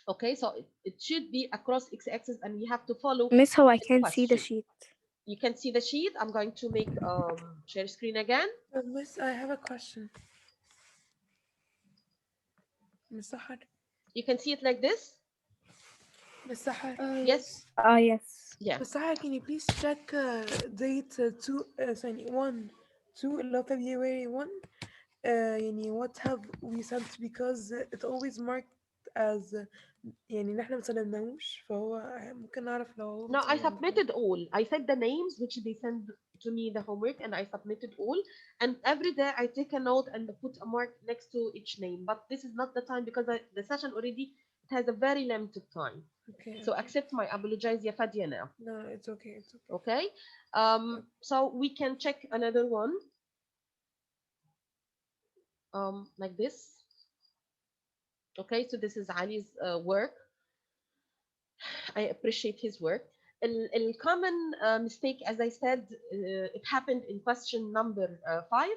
Okay, so it should be across x-axis, and we have to follow Miss, how I the can see the question. sheet. You can see the sheet. I'm going to make share screen again. Miss, I have a question. Miss Sahar. You can see it like this. Miss Sahar. Yes. Ah, yes. Yeah. Miss Sahar, can you please check date 1, 2 اللي هو February 1 يعني what have we sent because it always marked as يعني إن إحنا مسلمناهوش فهو ممكن نعرف لو هو No, I مثلا submitted all. I said the names which they send to me the homework, and I submitted all. And every day I take a note and put a mark next to each name. But this is not the time because the session already it has a very limited time. okay, So okay. accept my apologize, ya Fadia now. No, it's okay, it's okay. Okay. So we can check another one. Like this. Okay, so this is Ali's work. I appreciate his work. A common mistake, as I said, it happened in question number 5.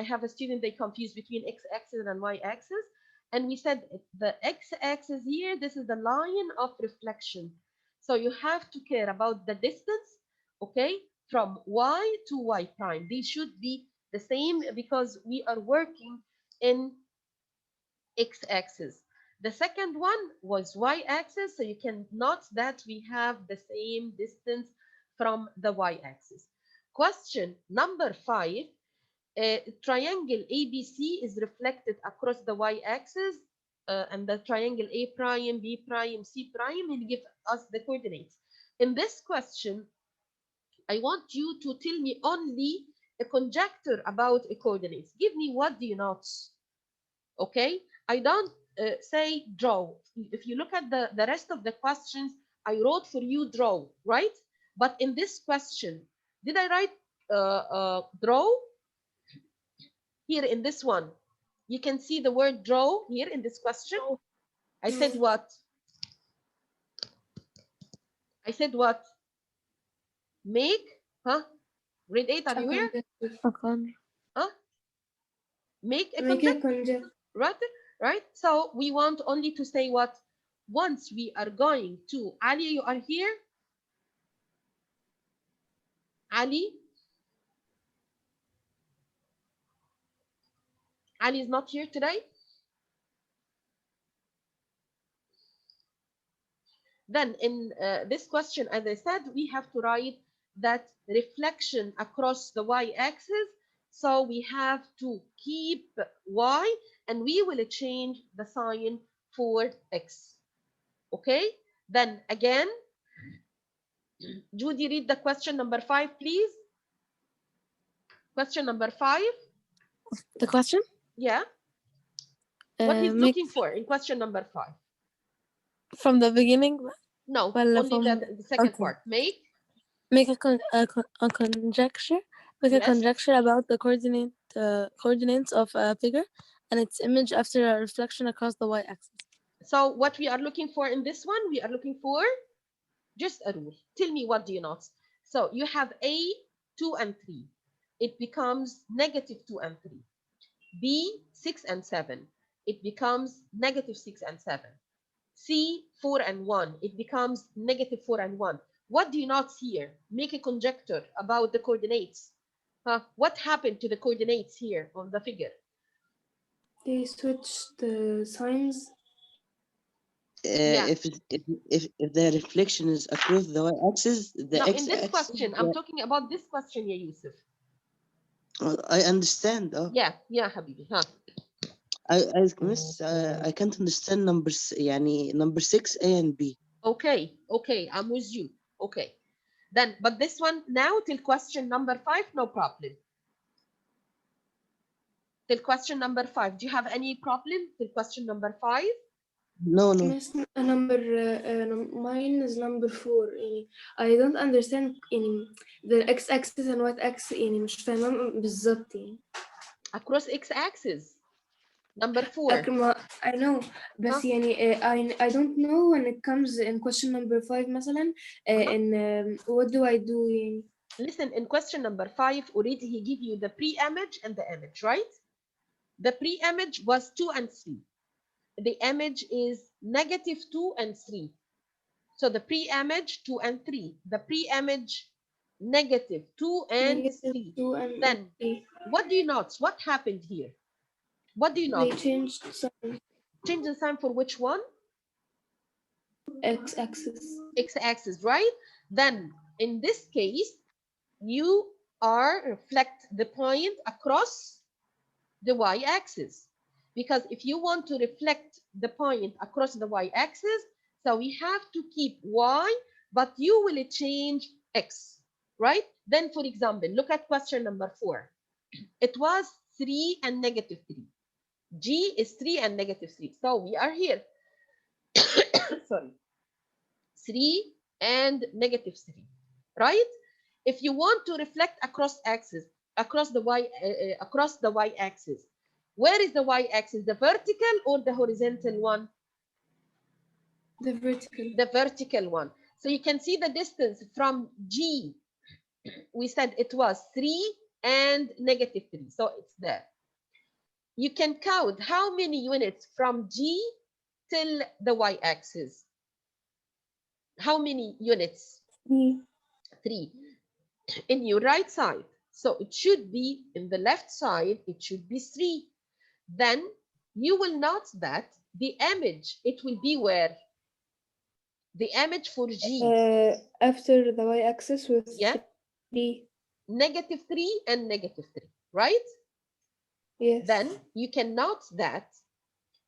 I have a student, they confuse between x-axis and y-axis. And we said the x-axis here, this is the line of reflection. So you have to care about the distance, okay, from y to y prime. These should be the same because we are working in x-axis. The second one was y-axis, so you can note that we have the same distance from the y-axis. Question number 5, triangle ABC is reflected across the y-axis, and the triangle A prime, B prime, C prime will give us the coordinates. In this question, I want you to tell me only a conjecture about a coordinates. Give me what do you not. Okay, I don't say draw. If you look at the rest of the questions, I wrote for you draw, right? But in this question, did I write draw? Here in this one, you can see the word draw here in this question. I said what? I said what? Make, huh? Grade 8, are you here? Okay. Huh? Make a Make a conjecture, conjecture. right? Right? So we want only to say what? Once we are going to, Ali, you are here? Ali? Ali is not here today? Then in this question, as I said, we have to write that reflection across the y-axis. So we have to keep y, and we will change the sign for x. Okay? Then again, Judy, read the question number 5, please. Question number 5. The question? Yeah. What he's Make looking for in question number 5. from the beginning. No, Well, only from the second okay. part. Make a conjecture. Make a yes. conjecture about the coordinates of a figure and its image after a reflection across the y-axis. So what we are looking for in this one, we are looking for just a rule. Tell me what do you not. So you have A, 2 and 3. It becomes negative 2 and 3. B, 6 and 7. It becomes negative 6 and 7. C, 4 and 1. It becomes negative 4 and 1. What do you not here? Make a conjecture about the coordinates. What happened to the coordinates here on the figure? They switched the signs. Yeah. If the reflection is across the y-axis, the No, in this x-axis. question, I'm talking about this question, ya Yusuf. I understand. Yeah, Habibi. I miss. I can't understand numbers. يعني number 6 A and B. Okay, I'm with you. Okay. Then, but this one now till question number 5, no problem. Till question number 5, do you have any problem till question number 5? No. Miss, number mine is number 4. يعني I don't understand يعني the x-axis and y-axis يعني مش فاهمة بالظبط يعني. Across x-axis. Number 4. I know بس يعني I don't know when it comes in question number 5 مثلا and what do I do يعني. Listen, in question number 5 already he give you the pre-image and the image, right? The pre-image was 2 and 3. the image is -2 and 3. So the pre-image 2 and 3, the pre-image -2 and Negative 3. 2 and Then 3. what do you notice? What happened here? What do you They notice? changed sign. Change the sign for which one? X-axis. X-axis, right? Then in this case, you are reflect the point across the y-axis, because if you want to reflect the point across the y-axis, so we have to keep y, but you will change x, right? Then for example, look at question number 4. It was 3 and -3. G is 3 and -3, so we are here. Sorry, 3 and -3, right? If you want to reflect across axis, across the y-axis, where is the y-axis? The vertical or the horizontal one? The vertical. The vertical one. So you can see the distance from G. We said it was 3 and -3, so it's there. You can count how many units from G till the y-axis. How many units? 3. 3. In your right side. So it should be in the left side, it should be 3. Then you will note that the image, it will be where? The image for G, After the y-axis with yeah, 3. -3 and -3, right? Yes. Then you can note that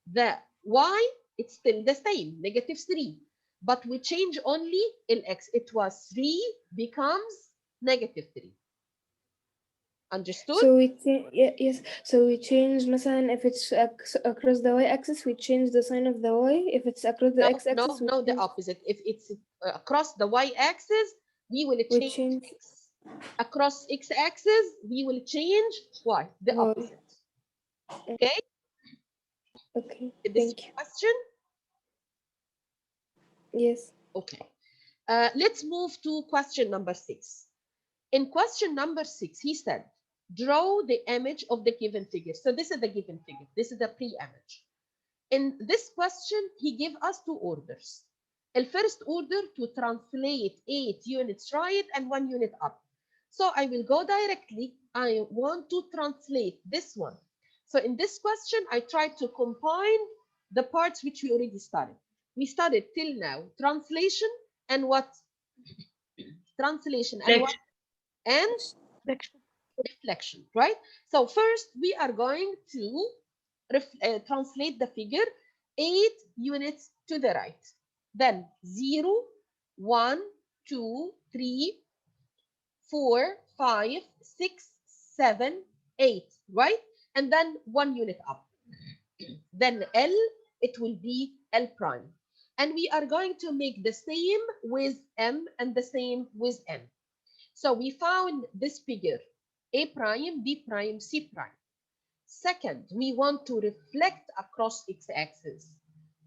the y, it's still the same, -3. But we change only in x. It was 3 becomes -3. Understood? So yes. So we change مثلا if it's across the y-axis we change the sign of the y. If it's across the x-axis we No, the change, opposite. If it's across the y-axis, we will we change change x. Across x-axis, we will change y, the y. opposite. Okay, Okay. is this Thank your you. question? Yes. Okay. Let's move to question number 6. In question number 6, he said, draw the image of the given figure. So this is the given figure. This is the pre-image. In this question, he gave us 2 orders. The first order to translate 8 units right and 1 unit up. So I will go directly. I want to translate this one. So in this question, I tried to combine the parts which we already studied. We studied till now translation and what? Translation and what? And reflection, right? So first we are going to translate the figure 8 units to the right. Then 0, 1, 2, 3, 4, 5, 6, 7, 8, right? And then 1 unit up. Then L, it will be L prime. And we are going to make the same with M and the same with N. So we found this figure, A prime, B prime, C prime. Second, we want to reflect across x-axis,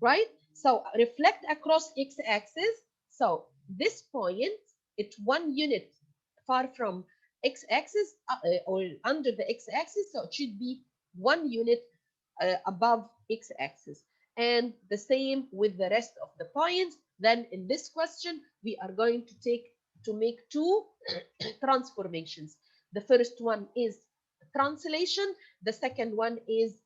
right? So reflect across x-axis. So this point, it's 1 unit far from x-axis or under the x-axis. So it should be 1 unit above x-axis. And the same with the rest of the points. Then in this question, we are going to make 2 transformations. The first one is translation. The second one is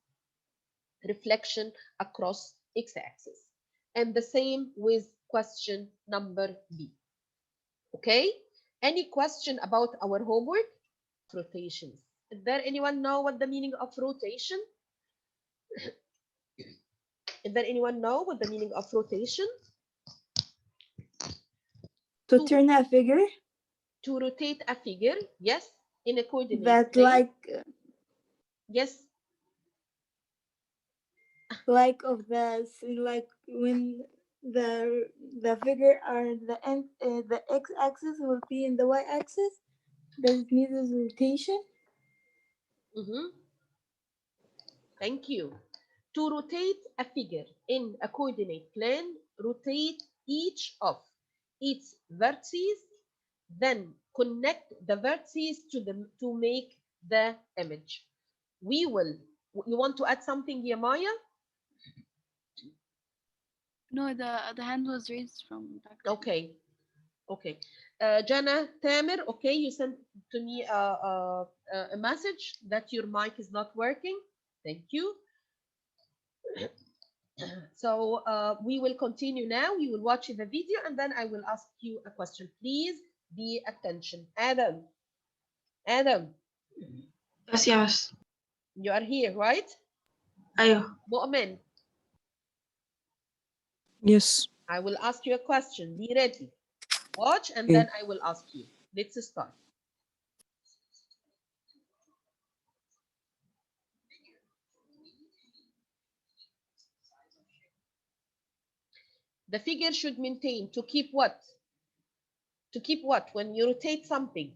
reflection across x-axis. And the same with question number B. Okay? Any question about our homework? Rotations. Does there anyone know what the meaning of rotation? Does there anyone know what the meaning of rotation? To turn a figure To rotate a figure, yes, in a coordinate that plane. Yes, like of the like when the figure or the x-axis will be in the y-axis, does it need a rotation? thank you. To rotate a figure in a coordinate plane, rotate each of its vertices, then connect the vertices to make the image. You want to add something, Yamaya? No, the hand was raised from back. Okay. Okay. Jana Tamer, okay, you sent to me a message that your mic is not working. Thank you. So we will continue now. We will watch the video and then I will ask you a question. Please be attention. Adam, Yes, yes. you are here, right? أيوه. Mu'min, Yes. I will ask you a question. Be ready. Watch and Okay. then I will ask you. Let's start. The figure should maintain to keep what? To keep what? When you rotate something,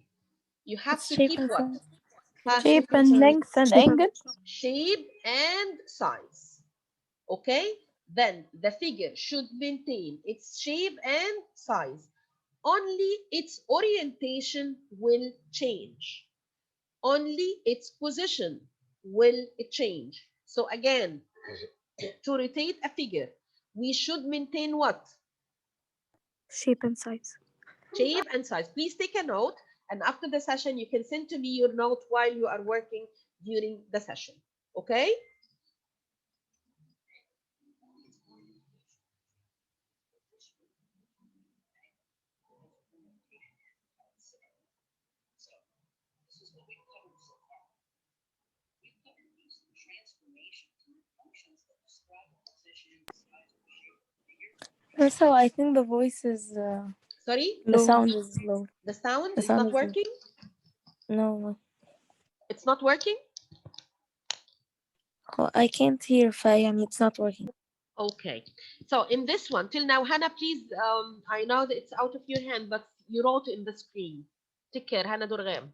you have Its to shape keep and what? size. Huh? Shape and length and Shape. angle. Shape and size. Okay? Then the figure should maintain its shape and size. Only its orientation will change. Only its position will change. So again, to rotate a figure, we should maintain what? Shape and size. Shape and size. Please take a note, and after the session, you can send to me your note while you are working during the session. Okay? So I think the voice is Sorry? the sound is low. The sound The is sound not is low. working? No. It's not working? Oh, I can't hear Faye. It's not working. Okay. So in this one, till now, Hannah, please, I know that it's out of your hand, but you wrote in the screen. Take care, Hannah Durgam.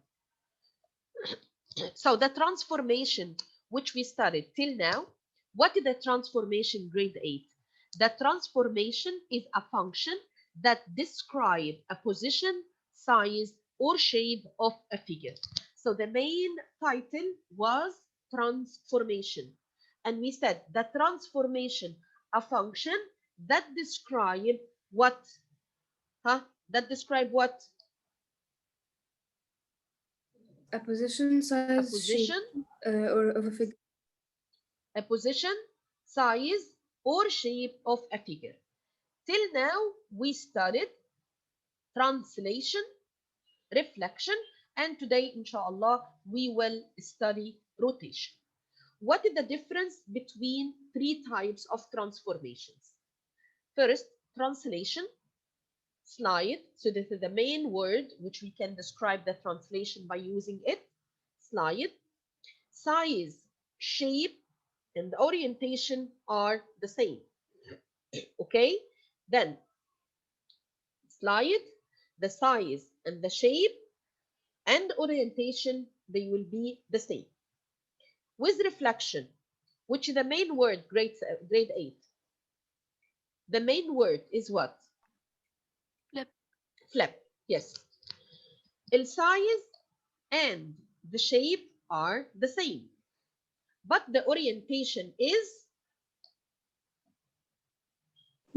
So the transformation which we studied till now, what is the transformation grade 8? The transformation is a function that describe a position, size, or shape of a figure. So the main title was transformation. And we said the transformation, a function that describe what? Huh? That describe what? A position, A size, shape, position, or of a figure. a position, size, or shape of a figure. Till now, we studied translation, reflection, and today, inshallah, we will study rotation. What is the difference between three types of transformations? First, translation, slide. So this is the main word which we can describe the translation by using it, slide. Size, shape, and the orientation are the same. Okay, then slide, the size and the shape and orientation, they will be the same. With reflection, which is the main word, grade 8, the main word is what? Flip. Flip, yes. The size and the shape are the same, but the orientation is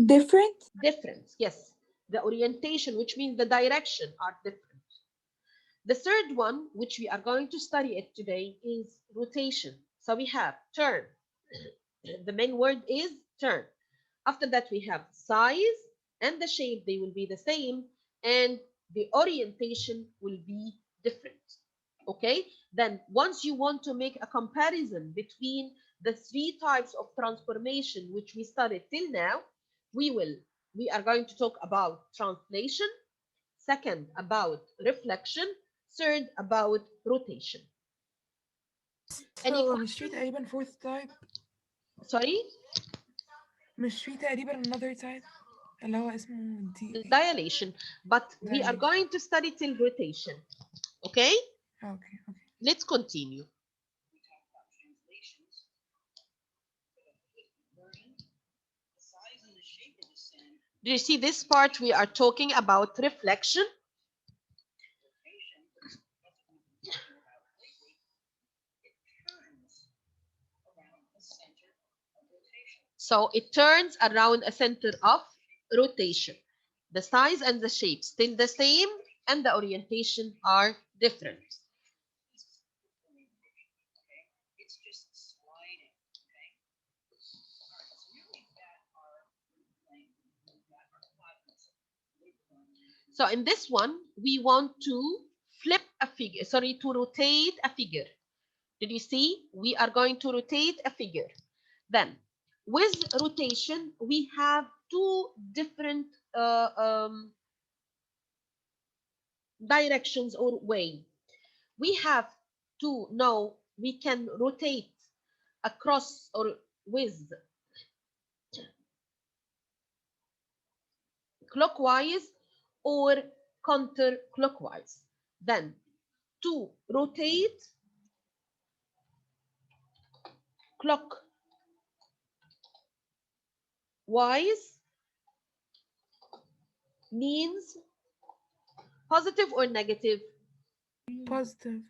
Different. different. Yes, the orientation, which means the direction, are different. The third one, which we are going to study it today, is rotation. So we have turn. The main word is turn. After that, we have size and the shape, they will be the same, and the orientation will be different. Okay, then once you want to make a comparison between the three types of transformation which we studied till now, we are going to talk about translation, second about reflection, third about rotation. Any So مش في question? تقريبا fourth type. Sorry? مش في تقريبا another type اللي هو اسمه Dilation, but we are dilation. going to study till rotation. Okay, Okay. let's continue. Do you see this part? We are talking about reflection. So it turns around a center of rotation. The size and the shape still the same, and the orientation are different. So in this one, we want to flip a figure, sorry, to rotate a figure. Did you see? We are going to rotate a figure. Then, with rotation, we have two different directions or way. We have to know we can rotate across or with clockwise or counterclockwise. Then, to rotate clockwise means positive or negative? Positive.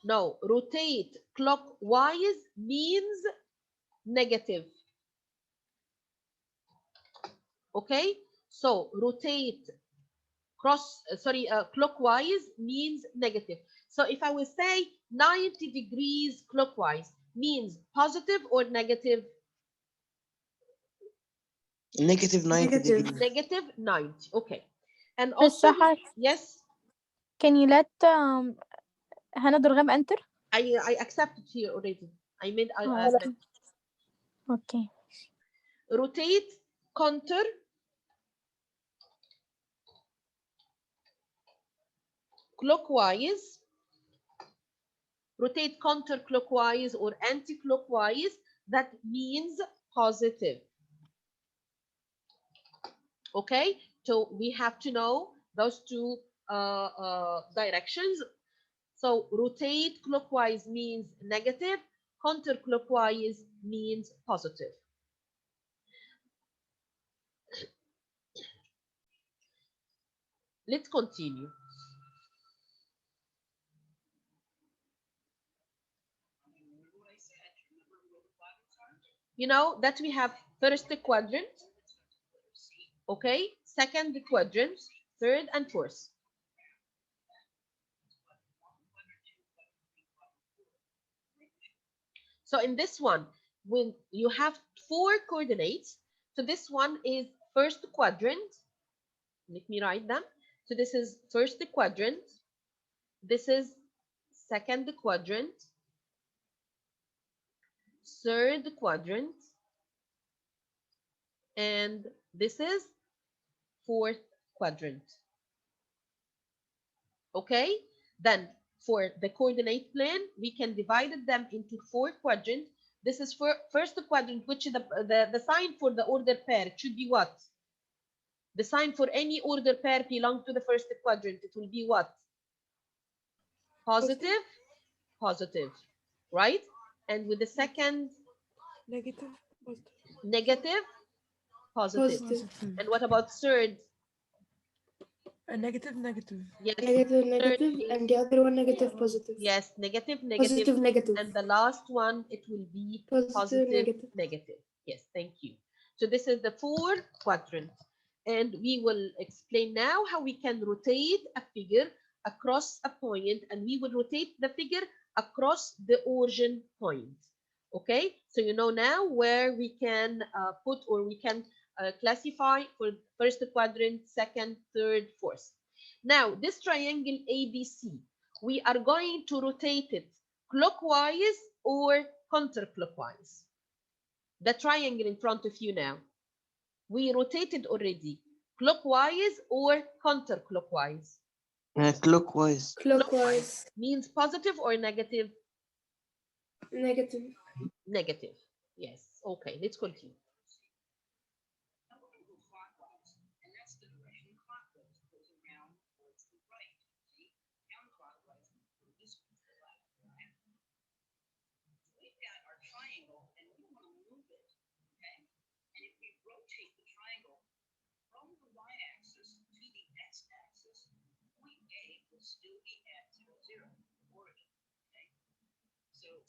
No, rotate clockwise means negative. Okay, so rotate clockwise means negative. So if I will say 90 degrees clockwise means positive or negative? negative 90 Negative. degrees. Negative 90. Okay. And Miss also, Sahar, yes, can you let Hannah Durgam enter? I accepted here already. I made I Oh, admit. okay. Rotate counter clockwise, rotate counterclockwise or anti-clockwise, that means positive. Okay, so we have to know those two directions. So rotate clockwise means negative, counterclockwise means positive. Let's continue. You know that we have first quadrant, okay, second quadrant, third and fourth. So in this one, when you have 4 coordinates, so this one is first quadrant. Let me write them. So this is first quadrant. This is second quadrant, third quadrant, and this is fourth quadrant. Okay, then for the coordinate plane, we can divide them into 4 quadrants. This is for first quadrant, which is the sign for the order pair. It should be what? The sign for any order pair belong to the first quadrant. It will be what? Positive, positive, right? And with the second, Negative. Positive. negative, positive. Positive. Positive. And what about third? A negative. Negative. Yes, Negative, third negative, is, and the other one negative, positive. yes, negative, negative. Positive, negative. And the last one, it will be Positive, positive, negative. negative. Yes, thank you. So this is the 4 quadrant. And we will explain now how we can rotate a figure across a point, and we will rotate the figure across the origin point. Okay, so you know now where we can put, or we can classify for first quadrant, second, third, fourth. Now, this triangle ABC, we are going to rotate it clockwise or counterclockwise. The triangle in front of you now, we rotated already. Clockwise or counterclockwise? Clockwise. Clockwise. Means positive or negative? Negative. Negative. Yes. Okay, let's continue.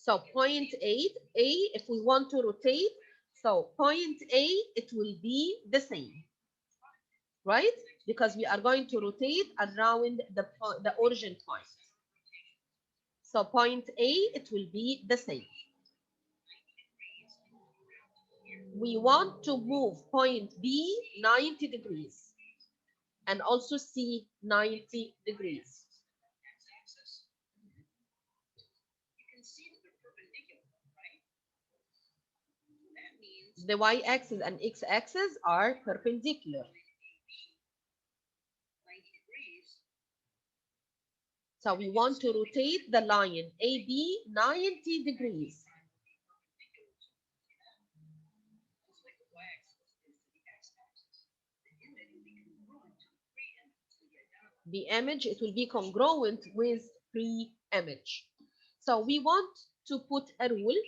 So point 8, A, if we want to rotate So point A, it will be the same, right? Because we are going to rotate around the origin point. So point A, it will be the same. We want to move point B 90 degrees and also C 90 degrees. The y-axis and x-axis are perpendicular. So we want to rotate the line AB 90 degrees. The image, it will be congruent with pre-image. So we want to put a rule.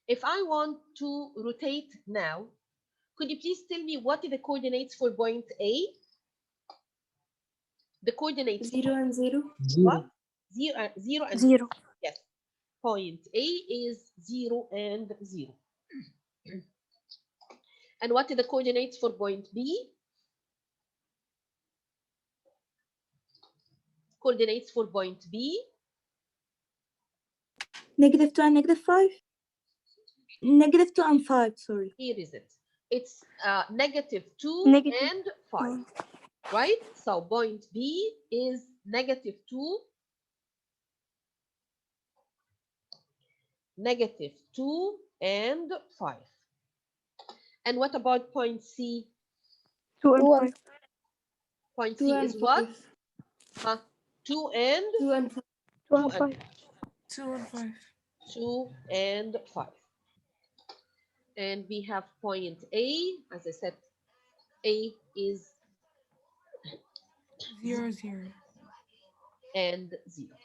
If I want to rotate now, could you please tell me what are the coordinates for point A? The coordinates. 0 and 0. What? 0 and 0. yes. Point A is 0 and 0. And what are the coordinates for point B? Coordinates for point B? -2 and -5. -2 and 5, sorry. Here is it. It's -2 Negative. and 5, right? So point B is -2, -2 and 5. And what about point C? 2 and 5. Point 2 C and is what? 5. 2 and 2 and 5. 2 and 5. 2 and 5. 2 and 5. And we have point A. As I said, A is 0, 0. and 0.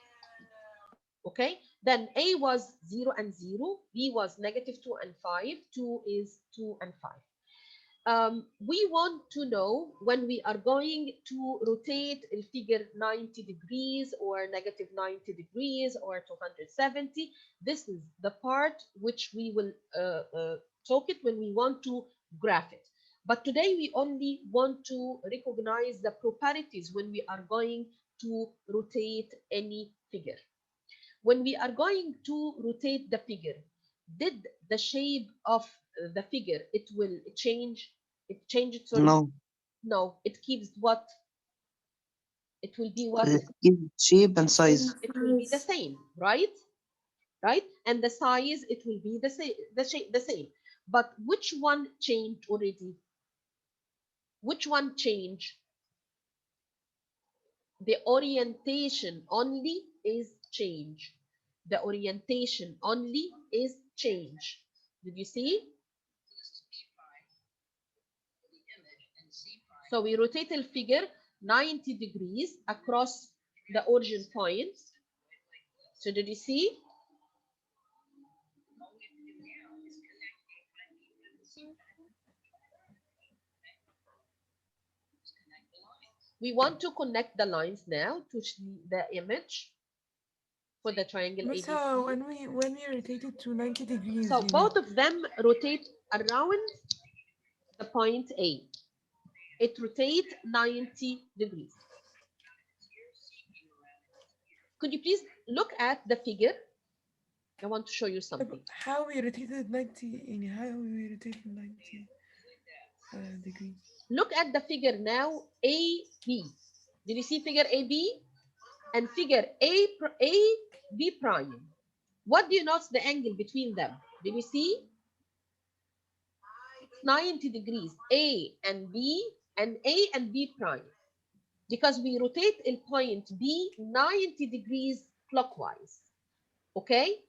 Okay, then A was 0 and 0, B was -2 and 5, 2 is 2 and 5. We want to know when we are going to rotate a figure 90 degrees or -90 degrees or 270. This is the part which we will talk it when we want to graph it. But today we only want to recognize the properties when we are going to rotate any figure. When we are going to rotate the figure, did the shape of the figure, it will change? It changes, sorry? No, No, it keeps what? It will be what? keep shape and size. It will be the same, right? Right? And the size, it will be the same, the same. But which one changed already? Which one changed? The orientation only is change. The orientation only is change. Did you see? So we rotate the figure 90 degrees across the origin point. So did you see? We want to connect the lines now to see the image for the triangle Miss, ABC. when we rotate it to 90 degrees, So you both of them rotate around the point A. It rotates 90 degrees. Could you please look at the figure? I want to show you something. how we rotated 90, how we rotated 90 degrees. Look at the figure now, AB. Did you see figure AB? And figure AB prime. What do you notice the angle between them? Did you see? It's 90 degrees, A and B, and A and B prime. Because we rotate in point B 90 degrees clockwise. Okay?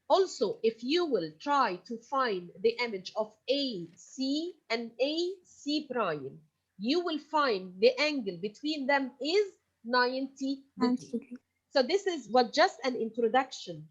Also, if you will try to find the image of AC and AC prime, you will find the angle between them is 90 degrees. So this is what just an introduction